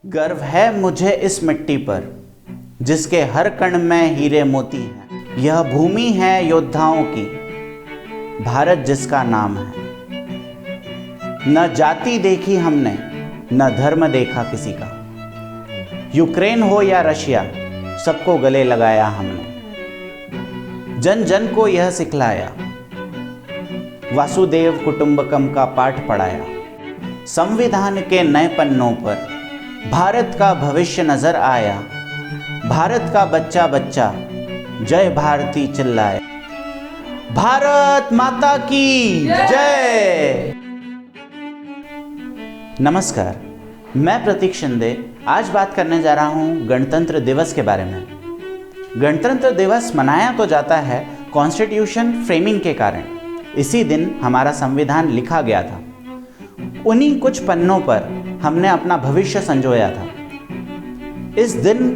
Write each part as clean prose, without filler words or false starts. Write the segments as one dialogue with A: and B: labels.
A: गर्व है मुझे इस मिट्टी पर जिसके हर कण में हीरे मोती हैं। यह भूमि है योद्धाओं की, भारत जिसका नाम है। न जाति देखी हमने, न धर्म देखा किसी का। यूक्रेन हो या रशिया, सबको गले लगाया हमने। जन जन को यह सिखलाया, वासुदेव कुटुंबकम का पाठ पढ़ाया। संविधान के नए पन्नों पर भारत का भविष्य नजर आया। भारत का बच्चा बच्चा जय भारती चिल्लाए। भारत माता की जय। नमस्कार, मैं प्रतीक शिंदे आज बात करने जा रहा हूं गणतंत्र दिवस के बारे में। गणतंत्र दिवस मनाया तो जाता है कॉन्स्टिट्यूशन फ्रेमिंग के कारण। इसी दिन हमारा संविधान लिखा गया था। उन्हीं कुछ पन्नों पर हमने अपना भविष्य संजोया था। इस दिन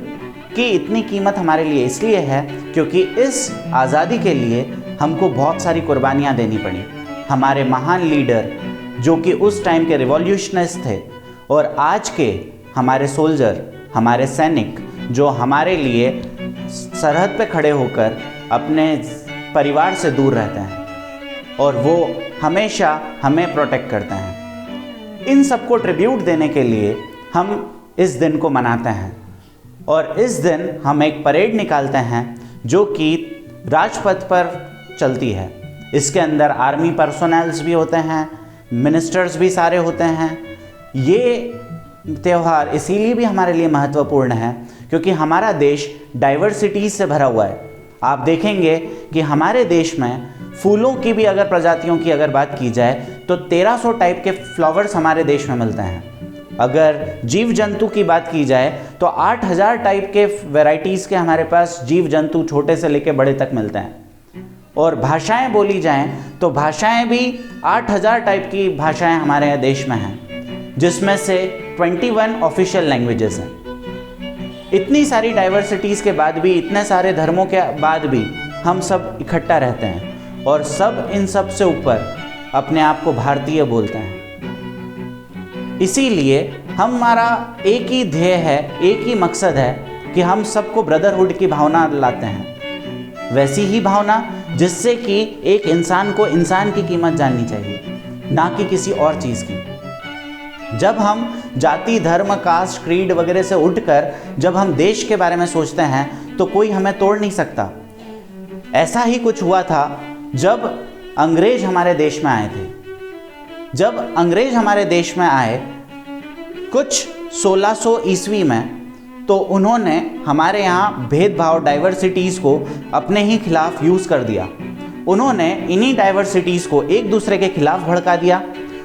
A: की इतनी कीमत हमारे लिए इसलिए है क्योंकि इस आज़ादी के लिए हमको बहुत सारी कुर्बानियाँ देनी पड़ी। हमारे महान लीडर जो कि उस टाइम के रिवॉल्यूशनिस्ट थे और आज के हमारे सोल्जर, हमारे सैनिक जो हमारे लिए सरहद पे खड़े होकर अपने परिवार से दूर रहते हैं और वो हमेशा हमें प्रोटेक्ट करते हैं। इन सबको ट्रिब्यूट देने के लिए हम इस दिन को मनाते हैं और इस दिन हम एक परेड निकालते हैं जो कि राजपथ पर चलती है। इसके अंदर आर्मी पर्सोनेल्स भी होते हैं, मिनिस्टर्स भी सारे होते हैं। ये त्यौहार इसीलिए भी हमारे लिए महत्वपूर्ण है क्योंकि हमारा देश डाइवर्सिटीज से भरा हुआ है। आप देखेंगे कि हमारे देश में फूलों की भी अगर प्रजातियों की अगर बात की जाए तो 1300 टाइप के फ्लावर्स हमारे देश में मिलते हैं। अगर जीव जंतु की बात की जाए तो 8000 टाइप के वैरायटीज़ के हमारे पास जीव जंतु छोटे से लेकर बड़े तक मिलते हैं। और भाषाएं बोली जाएं तो भाषाएं भी 8000 टाइप की भाषाएं हमारे देश में हैं, जिसमें से 21 ऑफिशियल लैंग्वेजेस हैं। इतनी सारी डाइवर्सिटीज़ के बाद भी, इतने सारे धर्मों के बाद भी हम सब इकट्ठा रहते हैं और सब इन सब से ऊपर अपने आप को भारतीय बोलते हैं। इसीलिए हमारा एक ही ध्येय है, एक ही मकसद है कि हम सबको ब्रदरहुड की भावना लाते हैं। वैसी ही भावना जिससे कि एक इंसान को इंसान की कीमत जाननी चाहिए, ना कि किसी और चीज़ की। जब हम जाति, धर्म, कास्ट, क्रीड वगैरह से उठकर जब हम देश के बारे में सोचते हैं तो कोई हमें तोड़ नहीं सकता। ऐसा ही कुछ हुआ था जब अंग्रेज हमारे देश में आए थे। जब अंग्रेज हमारे देश में आए कुछ 1600 ईस्वी में, तो उन्होंने हमारे यहाँ भेदभाव, डाइवर्सिटीज़ को अपने ही खिलाफ यूज़ कर दिया। उन्होंने इन्हीं डाइवर्सिटीज़ को एक दूसरे के खिलाफ भड़का दिया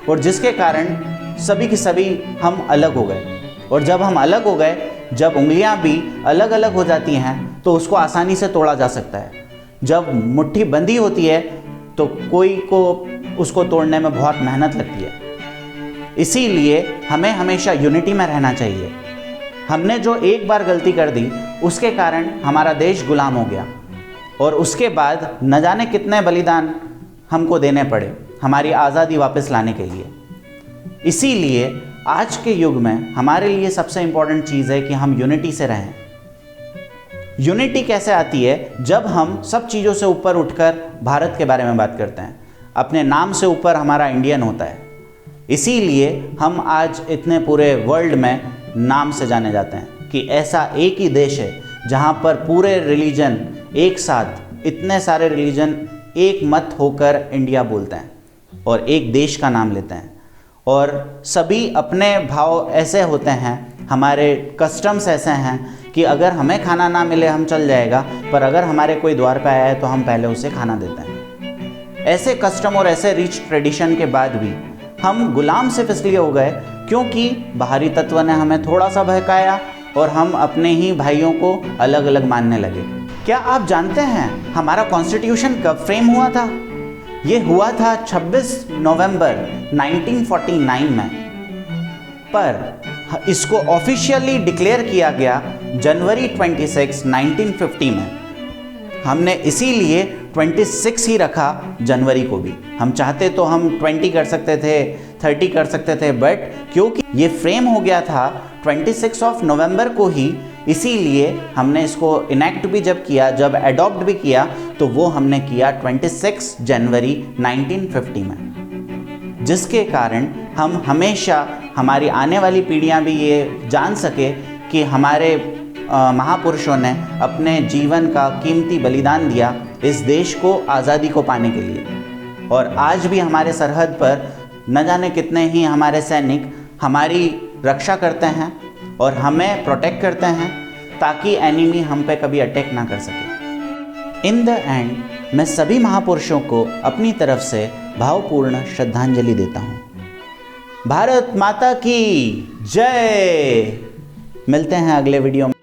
A: और जिसके कारण सभी के सभी हम अलग हो गए। और जब हम अलग हो गए, जब उंगलियां भी अलग अलग हो जाती हैं तो उसको आसानी से तोड़ा जा सकता है। जब मुट्ठी बंधी होती है तो कोई को उसको तोड़ने में बहुत मेहनत लगती है। इसीलिए हमें हमेशा यूनिटी में रहना चाहिए। हमने जो एक बार गलती कर दी उसके कारण हमारा देश गुलाम हो गया और उसके बाद न जाने कितने बलिदान हमको देने पड़े हमारी आज़ादी वापस लाने के लिए। इसीलिए आज के युग में हमारे लिए सबसे इम्पॉर्टेंट चीज़ है कि हम यूनिटी से रहें। यूनिटी कैसे आती है? जब हम सब चीज़ों से ऊपर उठकर भारत के बारे में बात करते हैं। अपने नाम से ऊपर हमारा इंडियन होता है। इसीलिए हम आज इतने पूरे वर्ल्ड में नाम से जाने जाते हैं कि ऐसा एक ही देश है जहाँ पर पूरे रिलीजन एक साथ, इतने सारे रिलीजन एक मत होकर इंडिया बोलते हैं और एक देश का नाम लेते हैं। और सभी अपने भाव ऐसे होते हैं, हमारे कस्टम्स ऐसे हैं कि अगर हमें खाना ना मिले हम चल जाएगा, पर अगर हमारे कोई द्वार पे आया है तो हम पहले उसे खाना देते हैं। ऐसे कस्टम और ऐसे रिच ट्रेडिशन के बाद भी हम गुलाम सिर्फ इसलिए हो गए क्योंकि बाहरी तत्व ने हमें थोड़ा सा बहकाया और हम अपने ही भाइयों को अलग अलग मानने लगे। क्या आप जानते हैं हमारा कॉन्स्टिट्यूशन कब फ्रेम हुआ था? ये हुआ था 26 नवंबर 1949 में, पर इसको ऑफिशियली डिक्लेयर किया गया जनवरी 26, 1950 में। हमने इसीलिए 26 ही रखा जनवरी को भी। हम चाहते तो हम 20 कर सकते थे, 30 कर सकते थे, बट क्योंकि ये फ्रेम हो गया था 26 ऑफ नवंबर को ही, इसीलिए हमने इसको इनेक्ट भी जब किया, जब एडॉप्ट भी किया, तो वो हमने किया 26 जनवरी 1950 में, जिसके कारण हम हमेशा, हमारी आने वाली पीढ़ियां भी ये जान सके कि हमारे महापुरुषों ने अपने जीवन का कीमती बलिदान दिया इस देश को आज़ादी को पाने के लिए। और आज भी हमारे सरहद पर न जाने कितने ही हमारे सैनिक हमारी रक्षा करते हैं और हमें प्रोटेक्ट करते हैं, ताकि एनिमी हम पे कभी अटैक ना कर सके। इन द एंड मैं सभी महापुरुषों को अपनी तरफ से भावपूर्ण श्रद्धांजलि देता हूँ। भारत माता की जय। मिलते हैं अगले वीडियो में।